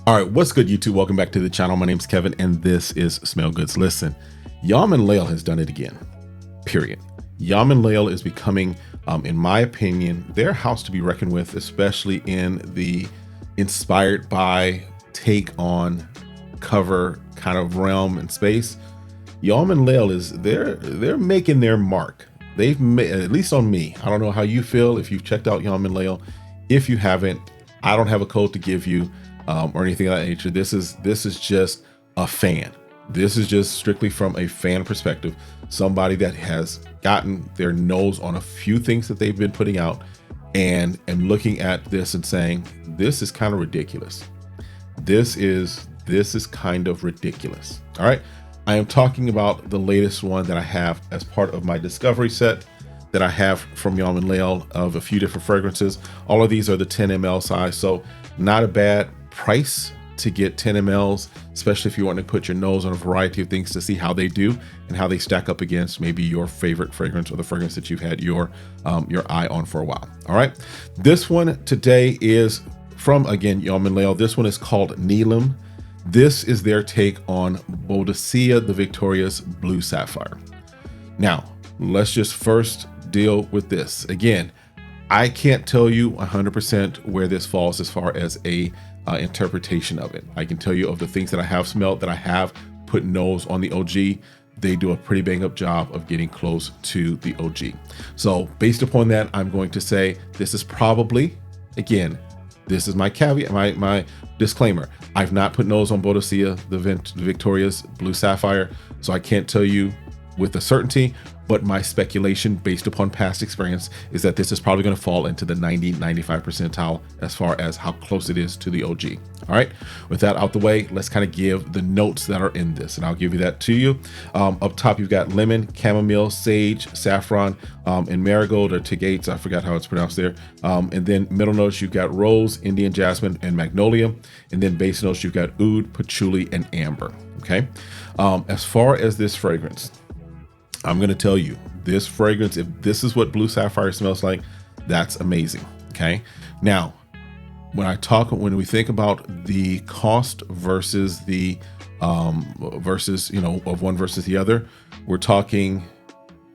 All right, what's good, YouTube? Welcome back to the channel. My name's Kevin, and this is Smell Goods. Listen, Yom and Layl has done it again, period. Yom and Layl is becoming, in my opinion, their house to be reckoned with, especially in the inspired by take on cover kind of realm and space. Yom and Layl is, they're making their mark. They've made, at least on me. I don't know how you feel if you've checked out Yom and Layl. If you haven't, I don't have a code to give you. Or anything of that nature. This is just a fan. This is just strictly from a fan perspective. Somebody that has gotten their nose on a few things that they've been putting out and looking at this and saying, this is kind of ridiculous. This is kind of ridiculous. All right. I am talking about the latest one that I have as part of my discovery set that I have from Yom and Layl of a few different fragrances. All of these are the 10 ml size. So not a bad price to get 10 mls, especially if you want to put your nose on a variety of things to see how they do and how they stack up against maybe your favorite fragrance or the fragrance that you've had your eye on for a while. All right, this one today is from, again, Yom and Layl. This one is called Neelam. This is their take on Boadecia the Victoria's Blue Sapphire. Now, let's just first deal with this. Again, I can't tell you 100% where this falls as far as a interpretation of it. I can tell you of the things that I have smelled, that I have put nose on the OG. They do a pretty bang up job of getting close to the OG. So based upon that, I'm going to say this is probably, again, this is my caveat, my disclaimer. I've not put nose on Boadecia the Victoria's Blue Sapphire, so I can't tell you with a certainty, but my speculation based upon past experience is that this is probably going to fall into the 90-95 percentile as far as how close it is to the OG. All right, with that out the way, let's kind of give the notes that are in this, and I'll give you that to you. Up top, you've got lemon, chamomile, sage, saffron, and marigold or tagates. I forgot how it's pronounced there. And then middle notes, you've got rose, Indian jasmine, and magnolia. And then base notes, you've got oud, patchouli, and amber. Okay. As far as this fragrance, I'm going to tell you, this fragrance, if this is what Blue Sapphire smells like, that's amazing. Okay. Now, when we think about the cost versus the, of one versus the other, we're talking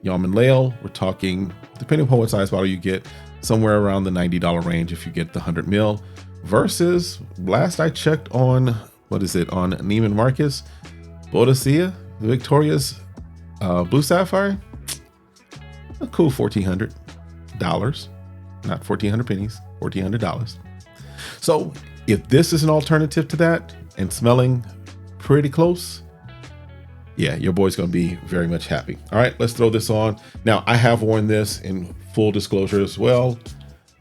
Yom and Layl. We're talking, depending upon what size bottle you get, somewhere around the $90 range if you get the 100 ml versus last I checked on, what is it, on Neiman Marcus, Boadecia, the Victoria's Blue Sapphire, a cool $1,400, not 1,400 pennies, $1,400. So if this is an alternative to that and smelling pretty close, yeah, your boy's gonna be very much happy. All right, let's throw this on. Now, I have worn this in full disclosure as well.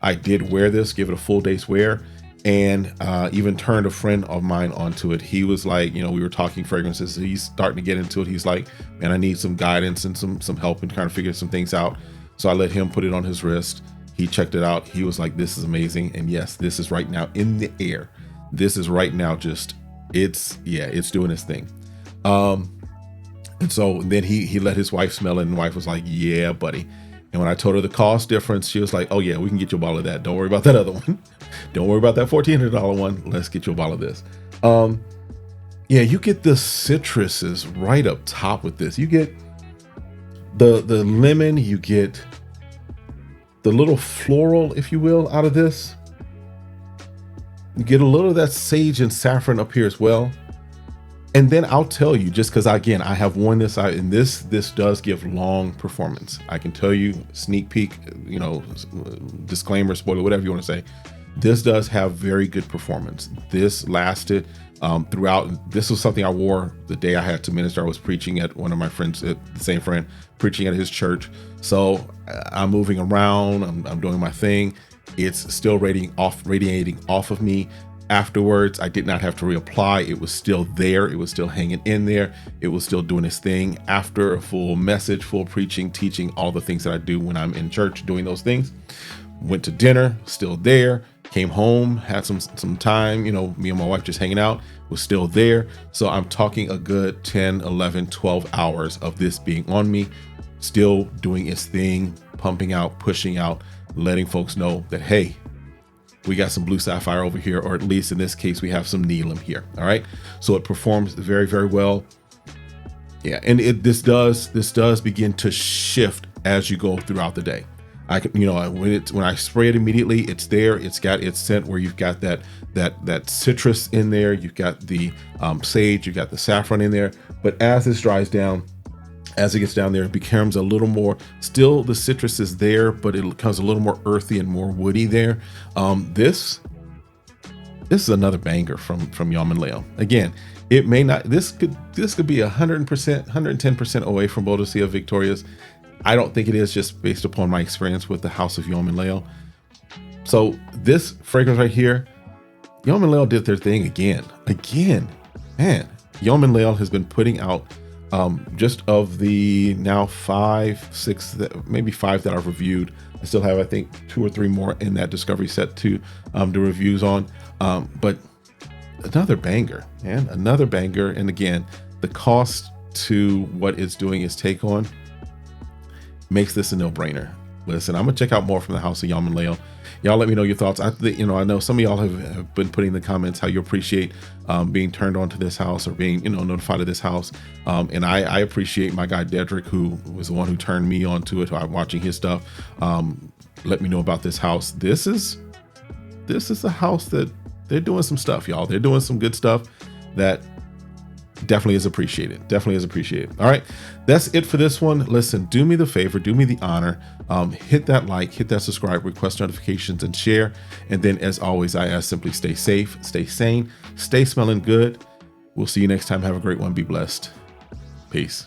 I did wear this, give it a full day's wear, and even turned a friend of mine onto it. He was like, we were talking fragrances. He's starting to get into it. He's like, man, I need some guidance and some help and kind of figure some things out. So I let him put it on his wrist. He checked it out. He was like, this is amazing. And yes, this is right now in the air. This is right now just, it's doing its thing. And so then he let his wife smell it, and the wife was like, yeah, buddy. And when I told her the cost difference, she was like, oh yeah, we can get you a bottle of that. Don't worry about that other one. Don't worry about that $1,400 one. Let's get you a bottle of this. Yeah, you get the citruses right up top with this. You get the lemon, you get the little floral, if you will, out of this. You get a little of that sage and saffron up here as well. And then I'll tell you, just because again, I have worn this out, and this does give long performance. I can tell you, sneak peek, disclaimer, spoiler, whatever you want to say. This does have very good performance. This lasted throughout. This was something I wore the day I had to minister. I was preaching at one of my friends, the same friend, preaching at his church. So I'm moving around. I'm doing my thing. It's still radiating off of me. Afterwards, I did not have to reapply. It was still there. It was still hanging in there. It was still doing its thing after a full message, full preaching, teaching, all the things that I do when I'm in church, doing those things. Went to dinner, still there. Came home, had some time, me and my wife just hanging out, was still there. So I'm talking a good 10, 11, 12 hours of this being on me, still doing its thing, pumping out, pushing out, letting folks know that, hey, we got some blue sapphire over here, or at least in this case, we have some Neelam here. All right. So it performs very, very well. Yeah. And this does begin to shift as you go throughout the day. I can, when I spray it immediately, it's there. It's got its scent where you've got that citrus in there. You've got the sage, you've got the saffron in there. But as this dries down, as it gets down there, it becomes a little more, still the citrus is there, but it becomes a little more earthy and more woody there. This is another banger from Yom and Layl. Again, it may not, this could be 100%, 110% away from Boadecia Victoria's. I don't think it is, just based upon my experience with the house of Yom and Layl. So this fragrance right here, Yom and Layl did their thing again, man. Yom and Layl has been putting out just of the now 5, 6, maybe 5 that I've reviewed. I still have, I think, 2 or 3 more in that discovery set to do reviews on. But another banger, man, another banger. And again, the cost to what it's doing its take on makes this a no-brainer. Listen, I'm gonna check out more from the house of Yam and Layl. Y'all let me know your thoughts. I know some of y'all have been putting in the comments how you appreciate being turned on to this house, or being notified of this house. And I appreciate my guy Dedrick, who was the one who turned me on to it. I'm watching his stuff. Let me know about this house. This is a house that they're doing some stuff, y'all. They're doing some good stuff that definitely is appreciated. All right, that's it for this one. Listen, do me the favor, do me the honor, hit that like, hit that subscribe, request notifications, and share. And then, as always, I ask, simply stay safe, stay sane, stay smelling good. We'll see you next time. Have a great one. Be blessed. Peace.